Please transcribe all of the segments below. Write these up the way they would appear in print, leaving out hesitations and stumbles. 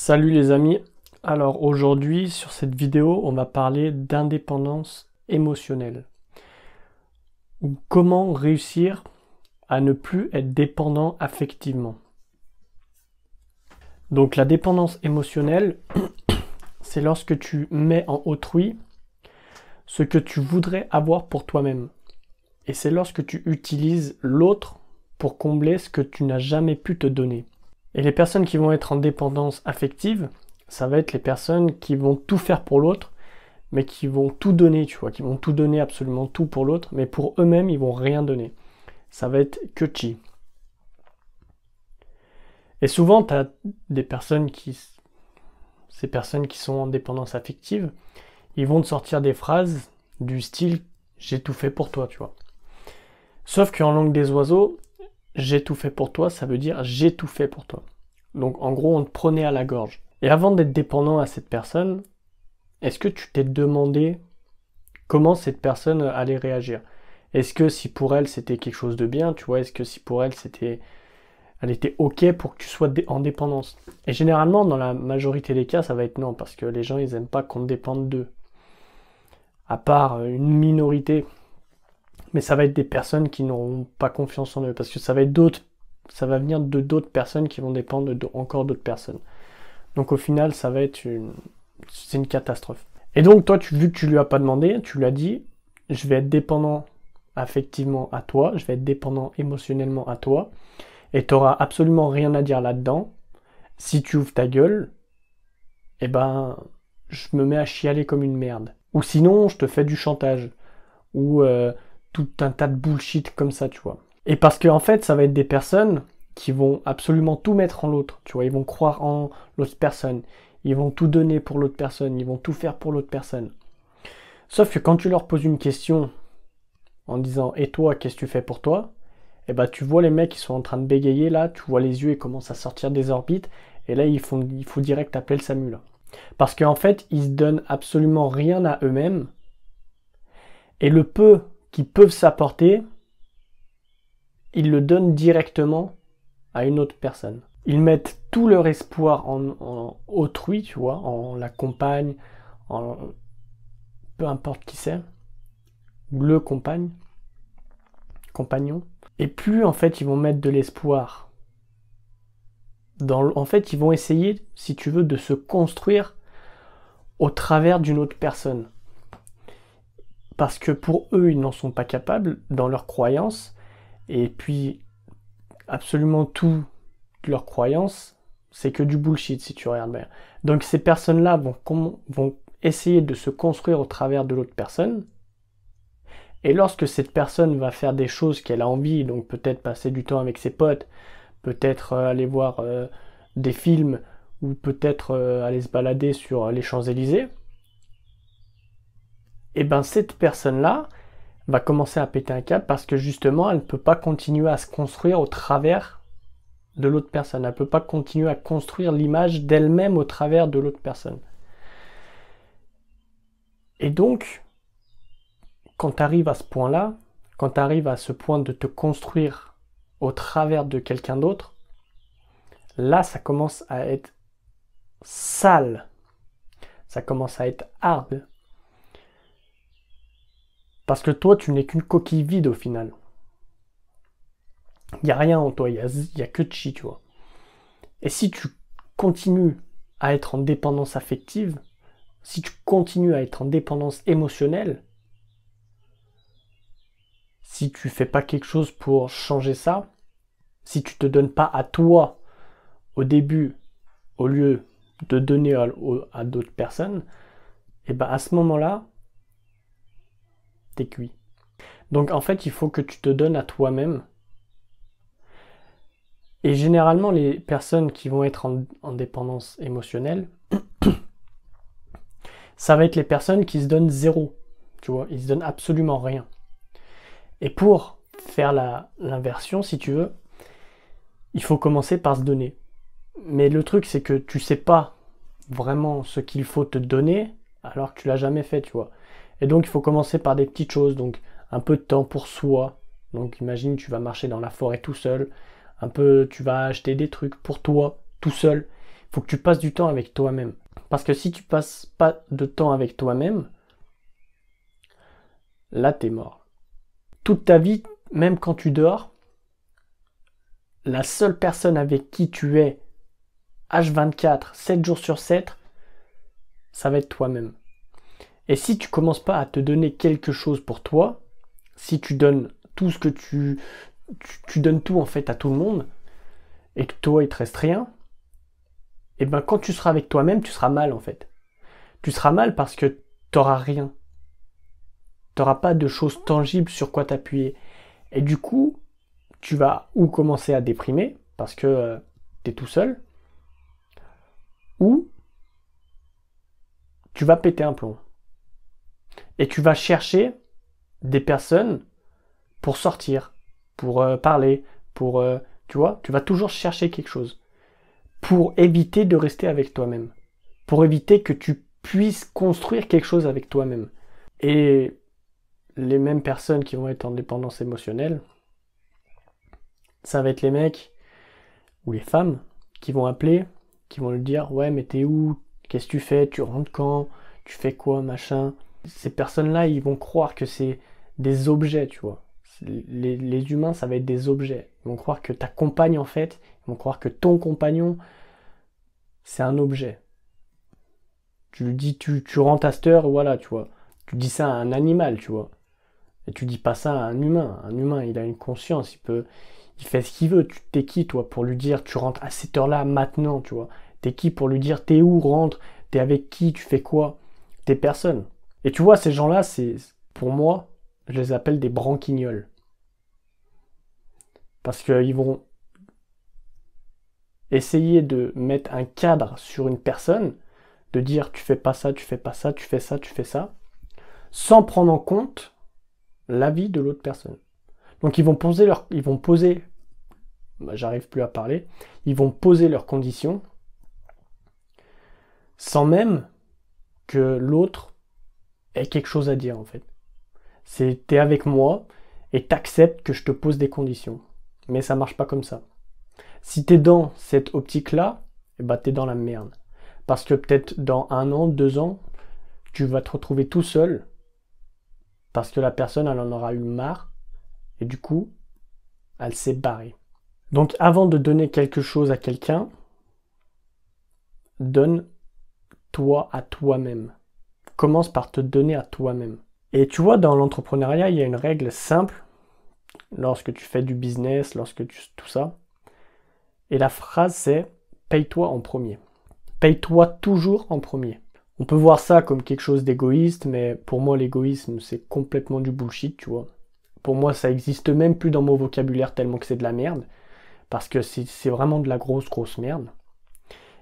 Salut les amis, alors aujourd'hui sur cette vidéo on va parler d'indépendance émotionnelle ou comment réussir à ne plus être dépendant affectivement. Donc la dépendance émotionnelle, c'est lorsque tu mets en autrui ce que tu voudrais avoir pour toi-même. Et c'est lorsque tu utilises l'autre pour combler ce que tu n'as jamais pu te donner. Et les personnes qui vont être en dépendance affective, ça va être les personnes qui vont tout faire pour l'autre, mais qui vont tout donner, tu vois, qui vont tout donner, absolument tout pour l'autre, mais pour eux-mêmes, ils vont rien donner. Ça va être que chi. Et souvent, tu as ces personnes qui sont en dépendance affective, ils vont te sortir des phrases du style « j'ai tout fait pour toi », tu vois. Sauf qu'en langue des oiseaux, j'ai tout fait pour toi, ça veut dire j'ai tout fait pour toi. Donc en gros, on te prenait à la gorge. Et avant d'être dépendant à cette personne, est-ce que tu t'es demandé comment cette personne allait réagir? Est-ce que si pour elle c'était quelque chose de bien, tu vois, est-ce que si pour elle elle était ok pour que tu sois en dépendance? Et généralement, dans la majorité des cas, ça va être non, parce que les gens, ils aiment pas qu'on dépende d'eux. À part une minorité. Mais ça va être des personnes qui n'auront pas confiance en eux, parce que ça va venir de d'autres personnes qui vont dépendre encore d'autres personnes. Donc au final, c'est une catastrophe. Et donc toi, vu que tu lui as pas demandé, tu lui as dit, je vais être dépendant affectivement à toi, je vais être dépendant émotionnellement à toi, et tu n'auras absolument rien à dire là-dedans. Si tu ouvres ta gueule, eh ben, je me mets à chialer comme une merde. Ou sinon, je te fais du chantage. Ou tout un tas de bullshit comme ça, tu vois. Et parce que en fait, ça va être des personnes qui vont absolument tout mettre en l'autre, tu vois. Ils vont croire en l'autre personne. Ils vont tout donner pour l'autre personne. Ils vont tout faire pour l'autre personne. Sauf que quand tu leur poses une question en disant « Et toi, qu'est-ce que tu fais pour toi ?» Eh ben, tu vois les mecs qui sont en train de bégayer là, tu vois les yeux, ils commencent à sortir des orbites. Et là, il faut direct appeler le SAMU là. Parce qu'en fait, ils se donnent absolument rien à eux-mêmes. Et le peu qu'ils peuvent s'apporter, ils le donnent directement à une autre personne. Ils mettent tout leur espoir en autrui, tu vois, en la compagne, en peu importe qui c'est, ou le compagnon. Et plus en fait ils vont mettre de l'espoir en fait ils vont essayer, si tu veux, de se construire au travers d'une autre personne. Parce que pour eux, ils n'en sont pas capables dans leurs croyances. Et puis, absolument tout de leurs croyances, c'est que du bullshit si tu regardes bien. Donc ces personnes-là vont essayer de se construire au travers de l'autre personne. Et lorsque cette personne va faire des choses qu'elle a envie, donc peut-être passer du temps avec ses potes, peut-être aller voir des films, ou peut-être aller se balader sur les Champs-Élysées, et ben cette personne-là va commencer à péter un câble parce que justement elle ne peut pas continuer à se construire au travers de l'autre personne. Elle ne peut pas continuer à construire l'image d'elle-même au travers de l'autre personne. Et donc, quand tu arrives à ce point-là, quand tu arrives à ce point de te construire au travers de quelqu'un d'autre, là ça commence à être sale. Ça commence à être hard. Parce que toi, tu n'es qu'une coquille vide au final. Il n'y a rien en toi, il y a que chi, tu vois. Et si tu continues à être en dépendance affective, si tu continues à être en dépendance émotionnelle, si tu fais pas quelque chose pour changer ça, si tu te donnes pas à toi au début, au lieu de donner à d'autres personnes, et ben à ce moment-là, t'es cuit. Donc en fait, il faut que tu te donnes à toi-même. Et généralement, les personnes qui vont être en dépendance émotionnelle, ça va être les personnes qui se donnent zéro. Tu vois, ils se donnent absolument rien. Et pour faire l'inversion, si tu veux, il faut commencer par se donner. Mais le truc, c'est que tu sais pas vraiment ce qu'il faut te donner alors que tu l'as jamais fait, tu vois. Et donc, il faut commencer par des petites choses. Donc, un peu de temps pour soi. Donc, imagine, tu vas marcher dans la forêt tout seul. Tu vas acheter des trucs pour toi, tout seul. Il faut que tu passes du temps avec toi-même. Parce que si tu passes pas de temps avec toi-même, là, t'es mort. Toute ta vie, même quand tu dors, la seule personne avec qui tu es H24, 7 jours sur 7, ça va être toi-même. Et si tu commences pas à te donner quelque chose pour toi, si tu donnes tout ce que tu donnes tout en fait à tout le monde, et que toi il te reste rien, et ben quand tu seras avec toi-même, tu seras mal en fait. Tu seras mal parce que t'auras rien. T'auras pas de choses tangibles sur quoi t'appuyer. Et du coup, tu vas ou commencer à déprimer parce que t'es tout seul, ou tu vas péter un plomb. Et tu vas chercher des personnes pour sortir, pour parler, pour... tu vois, tu vas toujours chercher quelque chose. Pour éviter de rester avec toi-même. Pour éviter que tu puisses construire quelque chose avec toi-même. Et les mêmes personnes qui vont être en dépendance émotionnelle, ça va être les mecs ou les femmes qui vont appeler, qui vont lui dire « Ouais, mais t'es où? Qu'est-ce que tu fais? Tu rentres quand? Tu fais quoi? Machin ?» Ces personnes-là, ils vont croire que c'est des objets, tu vois. Les humains, ça va être des objets. Ils vont croire que ta compagne, en fait, ils vont croire que ton compagnon, c'est un objet. Tu lui dis, tu rentres à cette heure, voilà, tu vois. Tu dis ça à un animal, tu vois. Et tu dis pas ça à un humain. Un humain, il a une conscience, il fait ce qu'il veut. T'es qui, toi, pour lui dire, tu rentres à cette heure-là, maintenant, tu vois. T'es qui pour lui dire, t'es où, rentre, t'es avec qui, tu fais quoi? T'es personne. Et tu vois, ces gens-là, c'est, pour moi, je les appelle des branquignoles. Parce qu'ils vont essayer de mettre un cadre sur une personne, de dire tu fais pas ça, tu fais pas ça, tu fais ça, tu fais ça, sans prendre en compte l'avis de l'autre personne. Donc ils vont poser, j'arrive plus à parler, ils vont poser leurs conditions, sans même que l'autre ait quelque chose à dire en fait. C'est t'es avec moi et t'acceptes que je te pose des conditions. Mais ça marche pas comme ça. Si t'es dans cette optique-là, eh ben t'es dans la merde. Parce que peut-être dans 1 an, 2 ans, tu vas te retrouver tout seul. Parce que la personne, elle en aura eu marre. Et du coup, elle s'est barrée. Donc avant de donner quelque chose à quelqu'un, donne-toi à toi-même. Commence par te donner à toi-même. Et tu vois, dans l'entrepreneuriat, il y a une règle simple. Lorsque tu fais du business, tout ça. Et la phrase c'est « paye-toi en premier ». Paye-toi toujours en premier. On peut voir ça comme quelque chose d'égoïste, mais pour moi l'égoïsme c'est complètement du bullshit, tu vois. Pour moi ça existe même plus dans mon vocabulaire tellement que c'est de la merde, parce que c'est vraiment de la grosse merde.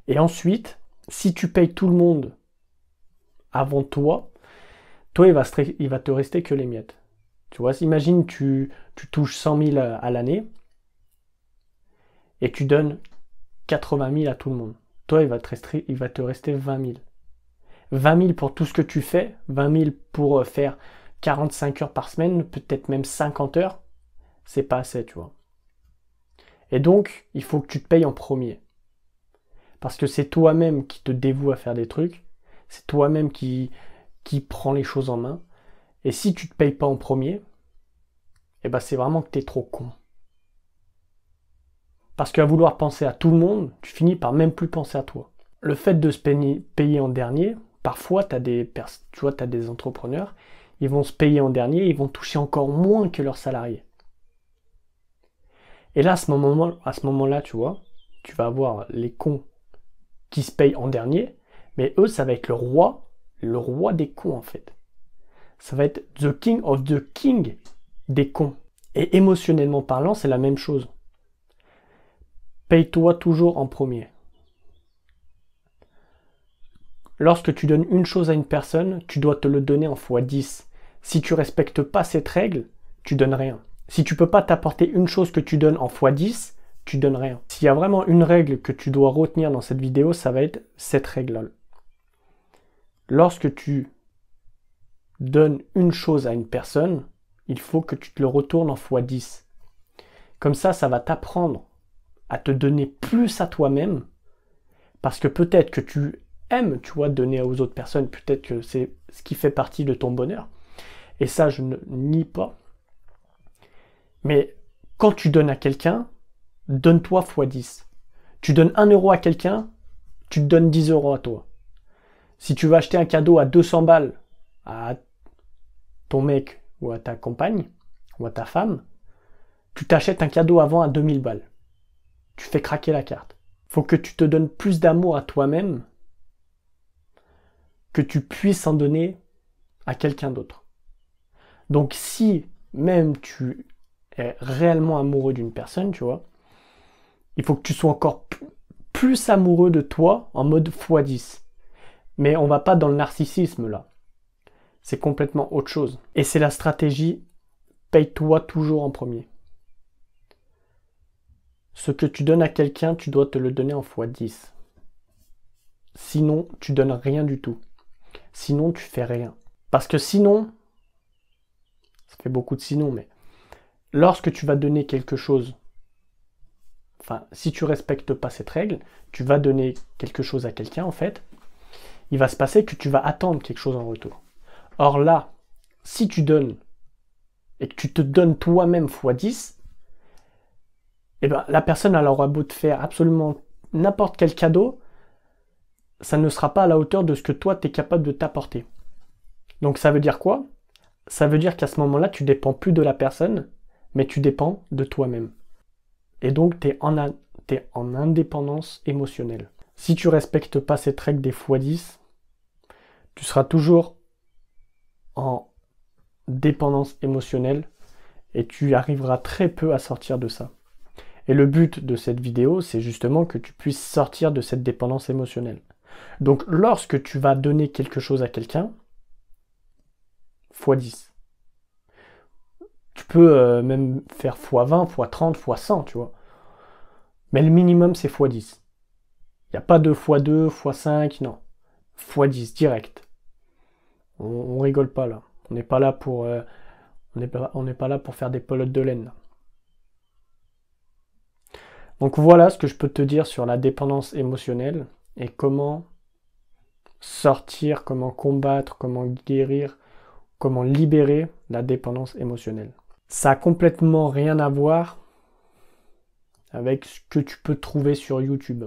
Et ensuite, si tu payes tout le monde avant toi il va te rester que les miettes. Tu vois, imagine tu touches 100 000 à l'année et tu donnes 80 000 à tout le monde. Toi, il va te rester 20 000. 20 000 pour tout ce que tu fais, 20 000 pour faire 45 heures par semaine, peut-être même 50 heures, c'est pas assez, tu vois. Et donc, il faut que tu te payes en premier. Parce que c'est toi-même qui te dévoue à faire des trucs, c'est toi-même qui prend les choses en main. Et si tu te payes pas en premier, eh ben c'est vraiment que tu es trop con. Parce qu'à vouloir penser à tout le monde, tu finis par même plus penser à toi. Le fait de se payer en dernier, parfois tu as des entrepreneurs, ils vont se payer en dernier, ils vont toucher encore moins que leurs salariés. Et là, à ce moment-là, tu vois, tu vas avoir les cons qui se payent en dernier, mais eux, ça va être le roi des cons en fait. Ça va être the king of the king des cons. Et émotionnellement parlant, c'est la même chose. Paye-toi toujours en premier. Lorsque tu donnes une chose à une personne, tu dois te le donner en x10. Si tu respectes pas cette règle, tu donnes rien. Si tu peux pas t'apporter une chose que tu donnes en x10, tu donnes rien. S'il y a vraiment une règle que tu dois retenir dans cette vidéo, ça va être cette règle-là. Lorsque tu donnes une chose à une personne, il faut que tu te le retournes en x10. Comme ça va t'apprendre à te donner plus à toi-même Parce que peut-être que tu aimes, tu vois, donner aux autres personnes, peut-être que c'est ce qui fait partie de ton bonheur. Et ça, je ne nie pas. Mais quand tu donnes à quelqu'un, donne-toi x 10. Tu donnes 1 euro à quelqu'un, tu te donnes 10 euros à toi. Si tu vas acheter un cadeau à 200 balles à ton mec ou à ta compagne ou à ta femme, tu t'achètes un cadeau avant à 2000 balles. Tu fais craquer la carte. Faut que tu te donnes plus d'amour à toi-même que tu puisses en donner à quelqu'un d'autre. Donc si même tu es réellement amoureux d'une personne, tu vois, il faut que tu sois encore plus amoureux de toi en mode x10. Mais on va pas dans le narcissisme là. C'est complètement autre chose. Et c'est la stratégie paye-toi toujours en premier. Ce que tu donnes à quelqu'un, tu dois te le donner en x10. Sinon, tu donnes rien du tout. Sinon, tu fais rien. Parce que sinon, ça fait beaucoup de sinon, mais lorsque tu vas donner quelque chose, enfin, si tu respectes pas cette règle, tu vas donner quelque chose à quelqu'un, en fait, il va se passer que tu vas attendre quelque chose en retour. Or là, si tu donnes et que tu te donnes toi-même x10, eh ben, la personne, elle aura beau te faire absolument n'importe quel cadeau, ça ne sera pas à la hauteur de ce que toi, tu es capable de t'apporter. Donc ça veut dire quoi? Ça veut dire qu'à ce moment-là, tu dépends plus de la personne, mais tu dépends de toi-même. Et donc, tu es en indépendance émotionnelle. Si tu respectes pas cette règle des x10, tu seras toujours en dépendance émotionnelle et tu arriveras très peu à sortir de ça. Et le but de cette vidéo, c'est justement que tu puisses sortir de cette dépendance émotionnelle. Donc, lorsque tu vas donner quelque chose à quelqu'un, x10. Tu peux même faire x20, x30, x100, tu vois. Mais le minimum, c'est x10. Il n'y a pas de x2, x5, non. x10, direct. On rigole pas là. On n'est pas là pour, on n'est pas là pour faire des pelotes de laine. Là. Donc voilà ce que je peux te dire sur la dépendance émotionnelle et comment sortir, comment combattre, comment guérir, comment libérer la dépendance émotionnelle. Ça a complètement rien à voir avec ce que tu peux trouver sur YouTube.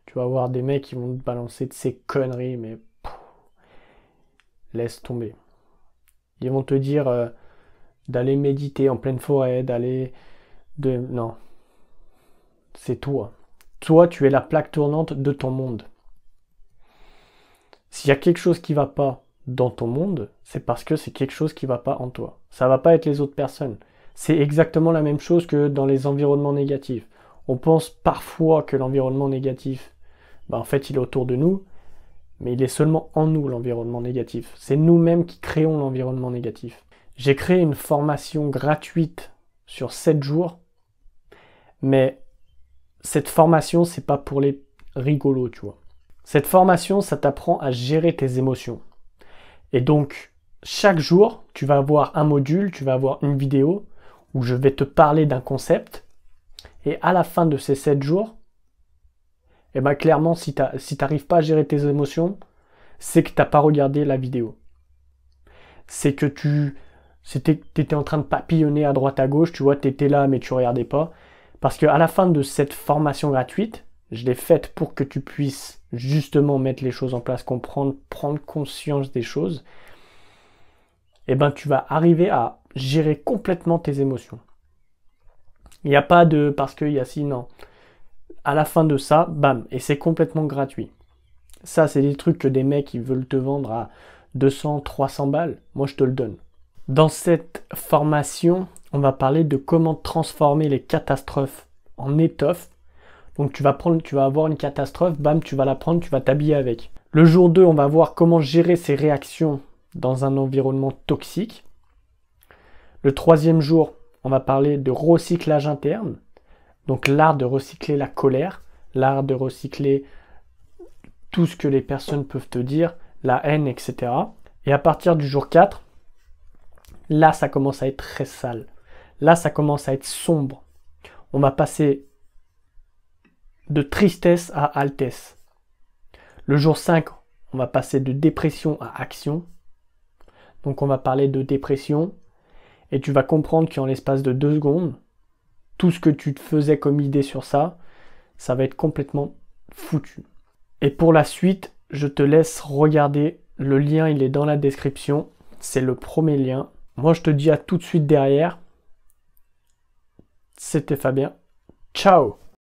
Tu vas voir des mecs qui vont te balancer de ces conneries, mais laisse tomber. Ils vont te dire d'aller méditer en pleine forêt, Non. C'est toi. Toi, tu es la plaque tournante de ton monde. S'il y a quelque chose qui va pas dans ton monde, c'est parce que c'est quelque chose qui va pas en toi. Ça va pas être les autres personnes. C'est exactement la même chose que dans les environnements négatifs. On pense parfois que l'environnement négatif, en fait, il est autour de nous, mais il est seulement en nous, l'environnement négatif. C'est nous-mêmes qui créons l'environnement négatif. J'ai créé une formation gratuite sur 7 jours, mais cette formation, c'est pas pour les rigolos, tu vois. Cette formation, ça t'apprend à gérer tes émotions. Et donc, chaque jour, tu vas avoir un module, tu vas avoir une vidéo où je vais te parler d'un concept. Et à la fin de ces 7 jours, clairement, si tu n'arrives pas à gérer tes émotions, c'est que tu n'as pas regardé la vidéo. C'est que tu étais en train de papillonner à droite à gauche, tu vois, tu étais là mais tu ne regardais pas. Parce qu'à la fin de cette formation gratuite, je l'ai faite pour que tu puisses justement mettre les choses en place, comprendre, prendre conscience des choses. Tu vas arriver à gérer complètement tes émotions. Il n'y a pas de parce qu'il y a si, non. À la fin de ça, bam, et c'est complètement gratuit. Ça, c'est des trucs que des mecs ils veulent te vendre à 200, 300 balles. Moi, je te le donne. Dans cette formation, on va parler de comment transformer les catastrophes en étoffes. Donc tu vas avoir une catastrophe, bam, tu vas la prendre, tu vas t'habiller avec. Le jour 2, on va voir comment gérer ces réactions dans un environnement toxique. Le 3e jour, on va parler de recyclage interne. Donc l'art de recycler la colère, l'art de recycler tout ce que les personnes peuvent te dire, la haine, etc. Et à partir du jour 4, là, ça commence à être très sale. Là, ça commence à être sombre. On va passer de tristesse à altesse. Le jour 5, on va passer de dépression à action. Donc on va parler de dépression et tu vas comprendre qu'en l'espace de 2 secondes, tout ce que tu te faisais comme idée sur ça, ça va être complètement foutu. Et pour la suite, je te laisse regarder. Le lien, il est dans la description. C'est le premier lien. Moi, je te dis à tout de suite derrière. C'était Fabien. Ciao!